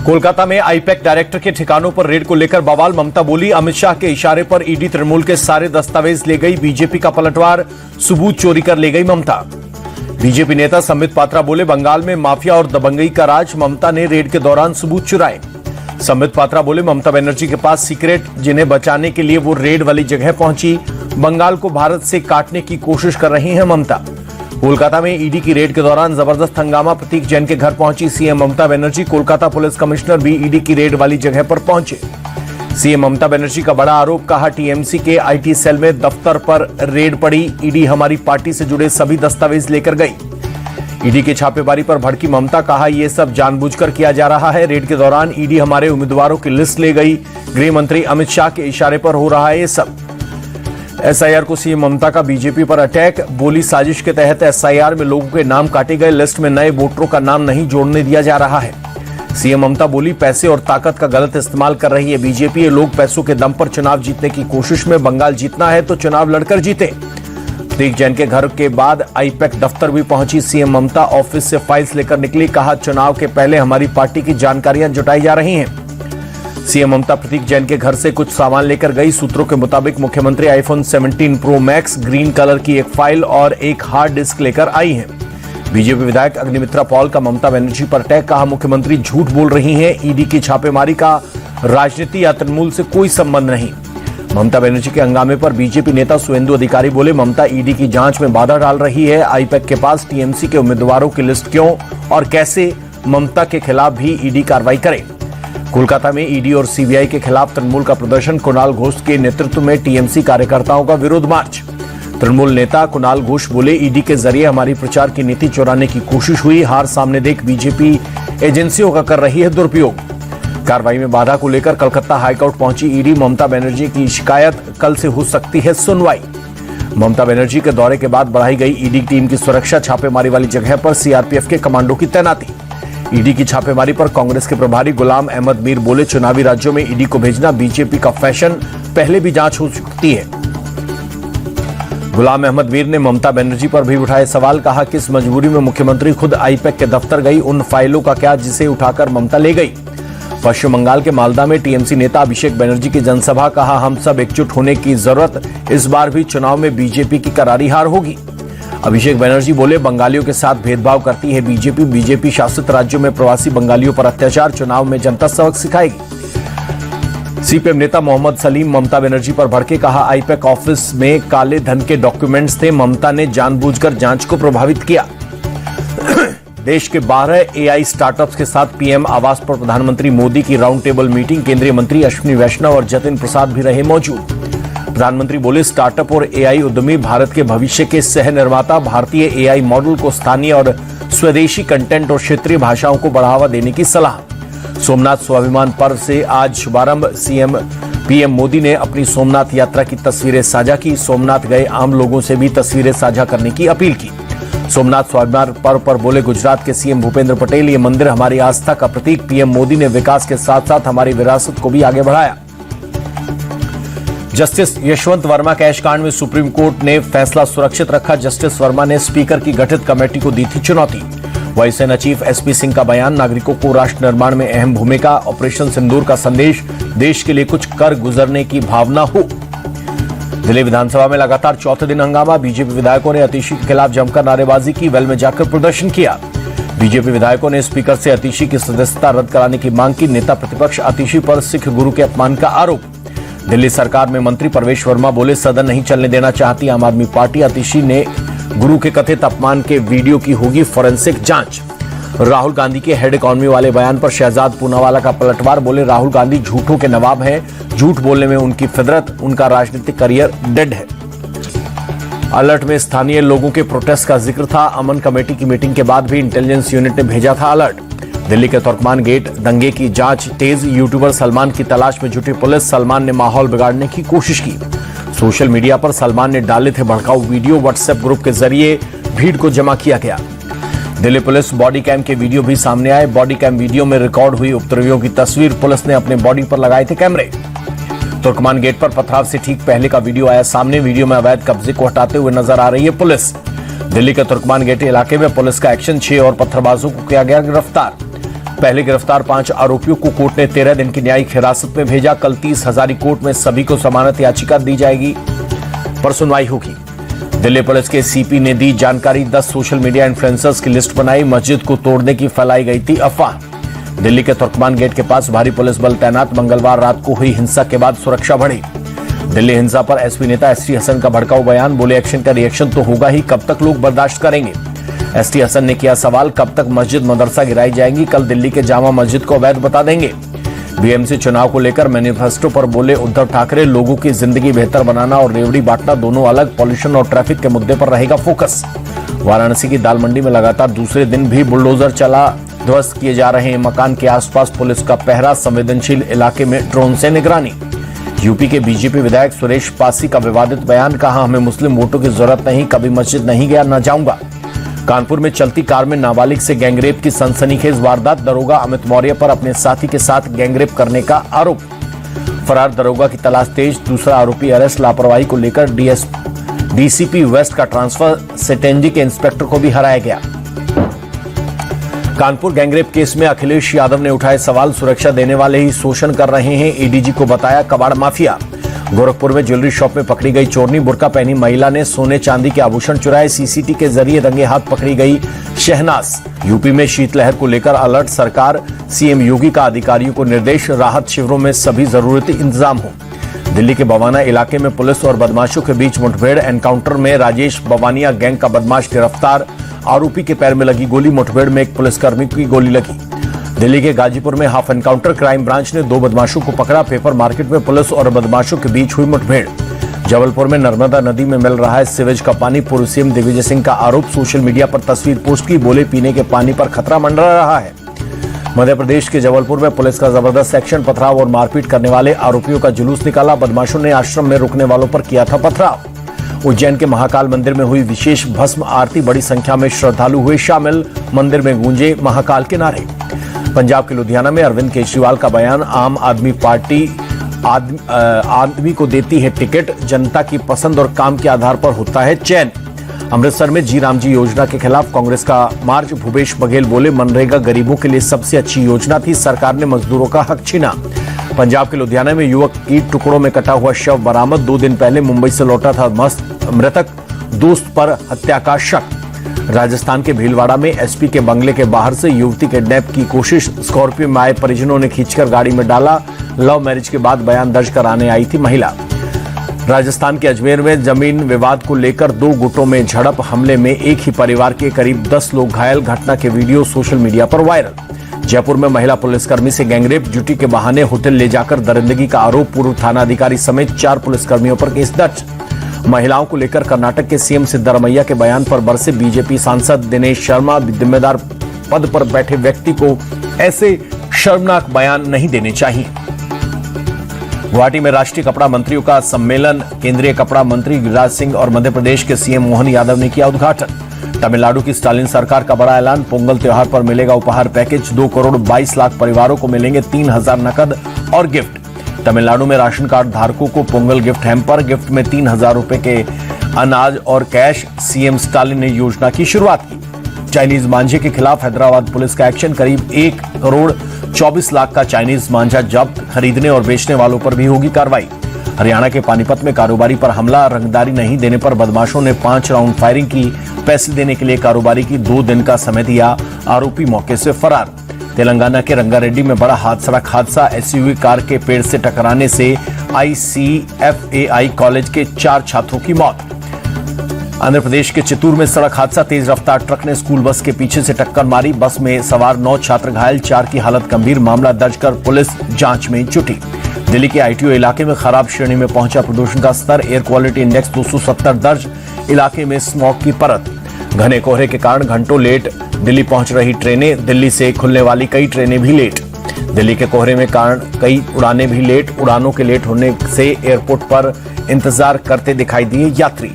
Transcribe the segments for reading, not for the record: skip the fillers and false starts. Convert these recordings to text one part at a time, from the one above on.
कोलकाता में IUPAC director के ठिकानों पर रेड को लेकर बवाल। ममता बोली, अमित शाह के इशारे पर ईडी तृणमूल के सारे दस्तावेज ले गई। बीजेपी का पलटवार, सबूत चोरी कर ले गई ममता। बीजेपी नेता संबित पात्रा बोले, बंगाल में माफिया और दबंगई का राज, ममता ने रेड के दौरान सबूत चुराए। संबित पात्रा बोले, ममता बनर्जी के पास सीक्रेट, जिन्हें बचाने के लिए वो रेड वाली जगह पहुंची। बंगाल को भारत से काटने की कोशिश कर रही हैं ममता। कोलकाता में ईडी की रेड के दौरान जबरदस्त हंगामा। प्रतीक जैन के घर पहुंची CM Mamata Banerjee. Kolkata police commissioner भी ईडी की रेड वाली जगह पर पहुंचे। सीएम ममता बनर्जी का बड़ा आरोप, कहा टीएमसी के आईटी सेल में दफ्तर पर रेड पड़ी। ईडी हमारी पार्टी से जुड़े सभी दस्तावेज लेकर गई। ईडी की छापेमारी पर भड़की ममता, कहा यह सब जानबूझकर किया जा रहा है। रेड के दौरान ईडी हमारे उम्मीदवारों की लिस्ट ले गई। गृह मंत्री अमित शाह के इशारे पर हो रहा है ये सब। एसआईआर को सीएम ममता का बीजेपी पर अटैक। बोली, साजिश के तहत एसआईआर में लोगों के नाम काटे गए। लिस्ट में नए वोटरों का नाम नहीं जोड़ने दिया जा रहा है। सीएम ममता बोली, पैसे और ताकत का गलत इस्तेमाल कर रही है बीजेपी। ये लोग पैसों के दम पर चुनाव जीतने की कोशिश में, बंगाल जीतना है तो चुनाव लड़कर जीते। प्रतीक जैन के घर के बाद आईपैक दफ्तर भी पहुंची सीएम ममता। ऑफिस से फाइल्स लेकर निकली। कहा, चुनाव के पहले हमारी पार्टी की जानकारियां जुटाई जा रही हैं। सीएम ममता प्रतीक जैन के घर से कुछ सामान लेकर गई। सूत्रों के मुताबिक मुख्यमंत्री iPhone 17 pro max, green colour की एक फाइल और एक हार्ड डिस्क लेकर आई हैं। बीजेपी विधायक अग्निमित्रा पॉल का ममता बनर्जी पर अटैक। कहा, मुख्यमंत्री झूठ बोल रही हैं। ईडी की छापेमारी का राजनीति या तृणमूल से कोई संबंध नहीं। ममता बनर्जी के हंगामे पर बीजेपी नेता सुवेंदु अधिकारी बोले, ममता ईडी की जांच में बाधा डाल रही है। आईपैक के पास टीएमसी के उम्मीदवारों की लिस्ट क्यों और कैसे? ममता के खिलाफ भी ईडी कार्रवाई करे। कोलकाता में ईडी और सीबीआई के खिलाफ तृणमूल का प्रदर्शन। कुणाल घोष के नेतृत्व में टीएमसी कार्यकर्ताओं का विरोध मार्च। तृणमूल नेता कुणाल घोष बोले, ईडी के जरिए हमारी प्रचार की नीति चुराने की कोशिश हुई। हार सामने देख बीजेपी एजेंसियों का कर रही है दुरुपयोग। कार्रवाई में बाधा को लेकर कलकत्ता हाईकोर्ट पहुंची ईडी। ममता बनर्जी की शिकायत, कल से हो सकती है सुनवाई। ममता बनर्जी के दौरे के बाद बढ़ाई गई ईडी टीम की सुरक्षा। छापेमारी वाली जगह पर सीआरपीएफ के कमांडो की तैनाती। ईडी की छापेमारी पर कांग्रेस के प्रभारी गुलाम अहमद मीर बोले, चुनावी राज्यों में ईडी को भेजना बीजेपी का फैशन, पहले भी जांच हो सकती है। गुलाम अहमद मीर ने ममता बनर्जी पर भी उठाए सवाल। कहा, किस मजबूरी में मुख्यमंत्री खुद आईपैक के दफ्तर गई? उन फाइलों का क्या जिसे उठाकर ममता ले गई? पश्चिम बंगाल के मालदा में टीएमसी नेता अभिषेक बनर्जी की जनसभा। कहा, हम सब एकजुट होने की जरूरत, इस बार भी चुनाव में बीजेपी की करारी हार होगी। अभिषेक बनर्जी बोले, बंगालियों के साथ भेदभाव करती है बीजेपी। बीजेपी शासित राज्यों में प्रवासी बंगालियों पर अत्याचार, चुनाव में जनता सबक सिखाएगी। सीपीएम नेता मोहम्मद सलीम ममता बनर्जी पर भड़के। कहा, आईपैक ऑफिस में काले धन के डॉक्यूमेंट्स थे। ममता ने जानबूझकर जांच को प्रभावित किया। देश के 12 एआई स्टार्टअप्स के साथ पीएम आवास पर प्रधानमंत्री मोदी की राउंड टेबल मीटिंग। केंद्रीय मंत्री अश्विनी वैष्णव और जतिन प्रसाद भी रहे मौजूद। प्रधानमंत्री बोले, स्टार्टअप और एआई उद्यमी भारत के भविष्य के सह निर्माता। भारतीय एआई मॉडल को स्थानीय और स्वदेशी कंटेंट और क्षेत्रीय भाषाओं को बढ़ावा देने की सलाह। सोमनाथ स्वाभिमान पर्व से आज शुभारंभ। पीएम मोदी ने अपनी सोमनाथ यात्रा की तस्वीरें साझा की। सोमनाथ गए आम लोगों से भी तस्वीरें साझा करने की अपील की। सोमनाथ स्वाभिमान पर्व पर बोले गुजरात के सीएम भूपेंद्र पटेल, ये मंदिर हमारी आस्था का प्रतीक। पीएम मोदी ने विकास के साथ साथ हमारी विरासत को भी आगे बढ़ाया। जस्टिस यशवंत वर्मा कैश कांड में सुप्रीम कोर्ट ने फैसला सुरक्षित रखा। जस्टिस वर्मा ने स्पीकर की गठित कमेटी को दी थी चुनौती। वायुसेना चीफ एसपी सिंह का बयान, नागरिकों को राष्ट्र निर्माण में अहम भूमिका। ऑपरेशन सिंदूर का संदेश, देश के लिए कुछ कर गुजरने की भावना हो। दिल्ली विधानसभा में लगातार चौथे दिन हंगामा। बीजेपी विधायकों ने अतिशी के खिलाफ जमकर नारेबाजी की, वेल में जाकर प्रदर्शन किया। बीजेपी विधायकों ने स्पीकर से अतिशी की सदस्यता रद्द कराने की मांग की। नेता प्रतिपक्ष अतिशी पर सिख गुरु के अपमान का आरोप। दिल्ली सरकार में मंत्री प्रवेश वर्मा बोले, सदन नहीं चलने देना चाहती आम आदमी पार्टी। अतिशी ने गुरु के कथित अपमान के वीडियो की होगी फॉरेंसिक जांच। राहुल गांधी के हेड इकोनॉमी वाले बयान पर शहजाद पूनावाला का पलटवार। बोले, राहुल गांधी झूठों के नवाब हैं। झूठ बोलने में उनकी फितरत, उनका राजनीतिक करियर डेड है। अलर्ट में स्थानीय लोगों के प्रोटेस्ट का जिक्र था। अमन कमेटी की मीटिंग के बाद भी इंटेलिजेंस यूनिट ने भेजा था अलर्ट। दिल्ली के तुर्कमान गेट दंगे की जांच तेज। यूट्यूबर सलमान की तलाश में जुटी पुलिस। सलमान ने माहौल बिगाड़ने की कोशिश की। सोशल मीडिया पर सलमान ने डाले थे भड़काऊ वीडियो। व्हाट्सएप ग्रुप के जरिए भीड़ को जमा किया गया। दिल्ली पुलिस बॉडी कैम के वीडियो भी सामने आए। बॉडी कैम वीडियो में रिकॉर्ड हुई उपद्रवियों की तस्वीर। पुलिस ने अपने बॉडी पर लगाए थे कैमरे। तुर्कमान गेट पर पथराव से ठीक पहले का वीडियो आया सामने। वीडियो में अवैध कब्जे को हटाते हुए नजर आ रही है पुलिस। दिल्ली के तुर्कमान गेट इलाके में पुलिस का एक्शन। 6 और पत्थरबाजों को किया गया गिरफ्तार। पहले गिरफ्तार 5 आरोपियों को कोर्ट ने 13 दिन की न्यायिक हिरासत में भेजा। कल 30 हजारी कोर्ट में सभी को जमानत याचिका दी जाएगी, पर सुनवाई होगी। दिल्ली पुलिस के सीपी ने दी जानकारी। 10 सोशल मीडिया इन्फ्लुएंसर्स की लिस्ट बनाई। मस्जिद को तोड़ने की फैलाई गई थी अफवाह। दिल्ली के तुर्कमान गेट के पास भारी पुलिस बल तैनात। मंगलवार रात को हुई हिंसा के बाद सुरक्षा बढ़ी। दिल्ली हिंसा पर एसपी नेता एसटी हसन का भड़काऊ बयान। बोले एक्शन का रिएक्शन तो होगा ही, कब तक लोग बर्दाश्त करेंगे। एसटी हसन ने किया सवाल, कब तक मस्जिद मदरसा गिराई जाएंगी। कल दिल्ली के जामा मस्जिद को अवैध बता देंगे। बीएमसी चुनाव को लेकर मैनिफेस्टो पर बोले उद्धव ठाकरे, लोगों की जिंदगी बेहतर बनाना और रेवड़ी बांटना दोनों अलग। पॉल्यूशन और ट्रैफिक के मुद्दे पर रहेगा फोकस। वाराणसी की दाल मंडी में लगातार दूसरे दिन भी बुलडोजर चला। ध्वस्त किए जा रहे हैं मकान के आसपास पुलिस का पहरा। संवेदनशील इलाके में ड्रोन से निगरानी। यूपी के बीजेपी विधायक सुरेश पासी का विवादित बयान। कहा, हमें मुस्लिम वोटों की जरूरत नहीं, कभी मस्जिद नहीं गया, न जाऊंगा। कानपुर में चलती कार में नाबालिग से गैंगरेप की सनसनीखेज वारदात। दरोगा अमित मौर्य पर अपने साथी के साथ गैंगरेप करने का आरोप। फरार दरोगा की तलाश तेज। दूसरा आरोपी अरेस्ट। लापरवाही को लेकर डीसीपी वेस्ट का ट्रांसफर। सेटेंजी के इंस्पेक्टर को भी हराया गया। कानपुर गैंगरेप केस में अखिलेश यादव ने उठाए सवाल। सुरक्षा देने वाले ही शोषण कर रहे हैं, एडीजी को बताया कबाड़ माफिया। गोरखपुर में ज्वेलरी शॉप में पकड़ी गई चोरनी। बुर्का पहनी महिला ने सोने चांदी के आभूषण चुराए। सीसीटी के जरिए रंगे हाथ पकड़ी गई शहनाज। यूपी में शीतलहर को लेकर अलर्ट। सरकार सीएम योगी का अधिकारियों को निर्देश। राहत शिविरों में सभी जरूरती इंतजाम हो। दिल्ली के बवाना इलाके में पुलिस और बदमाशों के बीच मुठभेड़। एनकाउंटर में राजेश बवानिया गैंग का बदमाश गिरफ्तार। आरोपी के पैर में लगी गोली। मुठभेड़ में एक पुलिसकर्मी की गोली लगी। दिल्ली के गाजीपुर में हाफ एनकाउंटर। क्राइम ब्रांच ने 2 बदमाशों को पकड़ा। पेपर मार्केट में पुलिस और बदमाशों के बीच हुई मुठभेड़। जबलपुर में नर्मदा नदी में मिल रहा है सीवेज का पानी। पूर्व सीएम दिग्विजय सिंह का आरोप। सोशल मीडिया पर तस्वीर पोस्ट की। बोले पीने के पानी पर खतरा मंडरा रहा है। मध्य प्रदेश के जबलपुर में पुलिस का जबरदस्त एक्शन। पथराव और मारपीट करने वाले आरोपियों का जुलूस निकाला। बदमाशों ने आश्रम में रुकने वालों पर किया था पथराव। उज्जैन के महाकाल मंदिर में हुई विशेष भस्म आरती। बड़ी संख्या में श्रद्धालु हुए शामिल। मंदिर में गूंजे महाकाल के नारे। पंजाब के लुधियाना में अरविंद केजरीवाल का बयान। आम आदमी पार्टी आदमी को देती है टिकट। जनता की पसंद और काम के आधार पर होता है चयन। अमृतसर में जी राम जी योजना के खिलाफ कांग्रेस का मार्च। भूपेश बघेल बोले, मनरेगा गरीबों के लिए सबसे अच्छी योजना थी, सरकार ने मजदूरों का हक छीना। पंजाब के लुधियाना में युवक की टुकड़ों में कटा हुआ शव बरामद। 2 दिन पहले मुंबई से लौटा था मृतक, दोस्त पर हत्या का शक। राजस्थान के भीलवाड़ा में एसपी के बंगले के बाहर से युवती किडनैप की कोशिश। स्कॉर्पियो में आए परिजनों ने खींचकर गाड़ी में डाला। लव मैरिज के बाद बयान दर्ज कराने आई थी महिला। राजस्थान के अजमेर में जमीन विवाद को लेकर 2 गुटों में झड़प। हमले में एक ही परिवार के करीब 10 लोग घायल। घटना के वीडियो सोशल मीडिया पर वायरल। जयपुर में महिला पुलिसकर्मी से गैंगरेप। ड्यूटी के बहाने होटल ले जाकर दरिंदगी का आरोप। पूर्व थानाधिकारी समेत 4 पुलिसकर्मियों पर केस दर्ज। महिलाओं को लेकर कर्नाटक के सीएम सिद्धरमैया के बयान पर बरसे बीजेपी सांसद दिनेश शर्मा। जिम्मेदार पद पर बैठे व्यक्ति को ऐसे शर्मनाक बयान नहीं देने चाहिए। गुवाहाटी में राष्ट्रीय कपड़ा मंत्रियों का सम्मेलन। केंद्रीय कपड़ा मंत्री गिरिराज सिंह और मध्य प्रदेश के सीएम मोहन यादव ने किया उद्घाटन। तमिलनाडु की स्टालिन सरकार का बड़ा ऐलान। पोंगल त्योहार पर मिलेगा उपहार पैकेज। 2 करोड़ 22 लाख परिवारों को मिलेंगे 3,000 नकद और गिफ्ट। तमिलनाडु में राशन कार्ड धारकों को पोंगल गिफ्ट हैम्पर। गिफ्ट में 3,000 रुपए के अनाज और कैश। सीएम स्टालिन ने योजना की शुरुआत की। चाइनीज मांझे के खिलाफ हैदराबाद पुलिस का एक्शन। करीब 1 करोड़ 24 लाख का चाइनीज मांझा जब्त। खरीदने और बेचने वालों पर भी होगी कार्रवाई। हरियाणा के पानीपत में कारोबारी पर हमला। रंगदारी नहीं देने पर बदमाशों ने 5 राउंड फायरिंग की। पैसे देने के लिए कारोबारी की 2 दिन का समय दिया। आरोपी मौके से फरार। तेलंगाना के रंगारेड्डी में बड़ा सड़क हादसा। एसयूवी कार के पेड़ से टकराने से आईसीएफएआई कॉलेज के 4 छात्रों की मौत। आंध्र प्रदेश के चित्तूर में सड़क हादसा। तेज रफ्तार ट्रक ने स्कूल बस के पीछे से टक्कर मारी। बस में सवार 9 छात्र घायल, 4 की हालत गंभीर। मामला दर्ज कर पुलिस जांच में जुटी। दिल्ली के आईटीओ इलाके में खराब श्रेणी में पहुंचा प्रदूषण का स्तर। एयर क्वालिटी इंडेक्स 270 दर्ज। इलाके में स्मॉग की परत। घने कोहरे के कारण घंटों लेट दिल्ली पहुंच रही ट्रेनें। दिल्ली से खुलने वाली कई ट्रेनें भी लेट। दिल्ली के कोहरे में कारण कई उड़ानें भी लेट। उड़ानों के लेट होने से एयरपोर्ट पर इंतजार करते दिखाई दिए यात्री।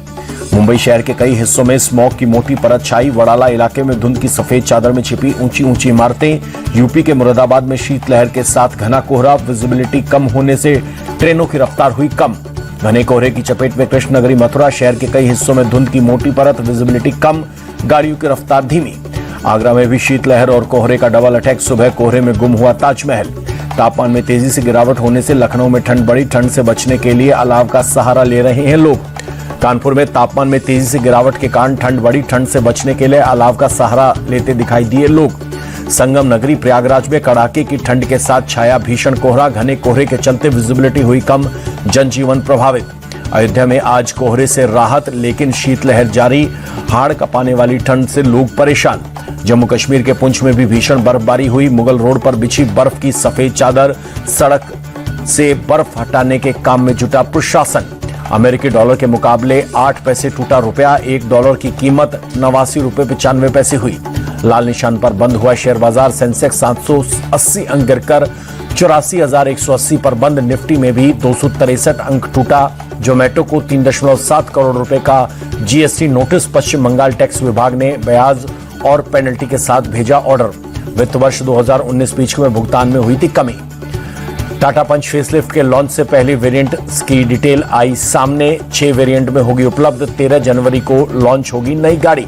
मुंबई शहर के कई हिस्सों में स्मॉग की मोटी परत छाई। वडाला इलाके में धुंध की सफेद चादर में छिपी ऊंची ऊंची इमारतें। यूपी के मुरादाबाद में शीतलहर के साथ घना कोहरा। विजिबिलिटी कम होने से ट्रेनों की रफ्तार हुई कम। घने कोहरे की चपेट में कृष्णनगरी मथुरा। शहर के कई हिस्सों में धुंध की मोटी परत। विजिबिलिटी कम, गाड़ियों की रफ्तार धीमी। आगरा में भी शीतलहर और कोहरे का डबल अटैक। सुबह कोहरे में गुम हुआ ताजमहल। तापमान में तेजी से गिरावट होने से लखनऊ में ठंड बढ़ी। ठंड से बचने के लिए अलाव का सहारा ले रहे हैं लोग। कानपुर में तापमान में तेजी से गिरावट के कारण ठंड बढ़ी। ठंड से बचने के लिए अलाव का सहारा लेते दिखाई दिए लोग। संगम नगरी प्रयागराज में कड़ाके की ठंड के साथ छाया भीषण कोहरा। घने कोहरे के चलते विजिबिलिटी हुई कम, जनजीवन प्रभावित। अयोध्या में आज कोहरे से राहत, लेकिन शीतलहर जारी। हाड़ कपाने वाली ठंड से लोग परेशान। जम्मू कश्मीर के पुंछ में भी भीषण बर्फबारी हुई। मुगल रोड पर बिछी बर्फ की सफेद चादर। सड़क से बर्फ हटाने के काम में जुटा प्रशासन। अमेरिकी डॉलर के मुकाबले 8 पैसे टूटा रुपया। $1 की कीमत 89 रुपये 95 पैसे हुई। लाल निशान पर बंद हुआ शेयर बाजार। सेंसेक्स 780 अंक गिरकर 84,180 पर बंद। निफ्टी में भी 263 अंक टूटा। जोमेटो को 3.7 करोड़ रुपए का जीएसटी नोटिस। पश्चिम बंगाल टैक्स विभाग ने ब्याज और पेनल्टी के साथ भेजा ऑर्डर। वित्त वर्ष 2019-20 में भुगतान में हुई थी कमी। टाटा पंच फेसलिफ्ट के लॉन्च से पहले वेरिएंट की डिटेल आई सामने। 6 वेरिएंट में होगी उपलब्ध। 13 जनवरी को लॉन्च होगी नई गाड़ी।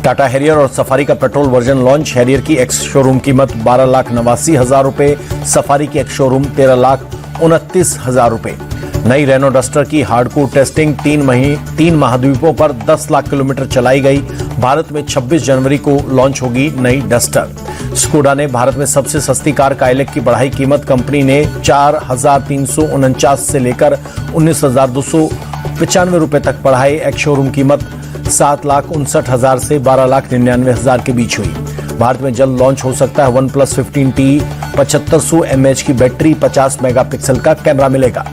टाटा हैरियर और सफारी का पेट्रोल वर्जन लॉन्च। हैरियर की एक्स शोरूम कीमत 12,89,000 रुपए। सफारी की एक्स शोरूम 13,29,000 रुपए। नई रेनो डस्टर की हार्डकोर टेस्टिंग। 3 महाद्वीपों पर 10 लाख किलोमीटर चलाई गई। भारत में 26 जनवरी को लॉन्च होगी नई डस्टर। स्कोडा ने भारत में सबसे सस्ती कार काइलैक की बढ़ाई कीमत। कंपनी ने 4,349 से लेकर 19,295 रुपए तक बढ़ाई। एक्स शोरूम कीमत 7,59,000 से 12,99,000 के बीच हुई। भारत में जल्द लॉन्च हो सकता है OnePlus 15T। 7500 mAh की बैटरी, 50 मेगापिक्सल का कैमरा मिलेगा।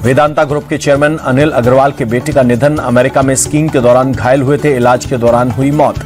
वेदांता ग्रुप के चेयरमैन अनिल अग्रवाल के बेटे का निधन। अमेरिका में स्कीइंग के दौरान घायल हुए थे। इलाज के दौरान हुई मौत।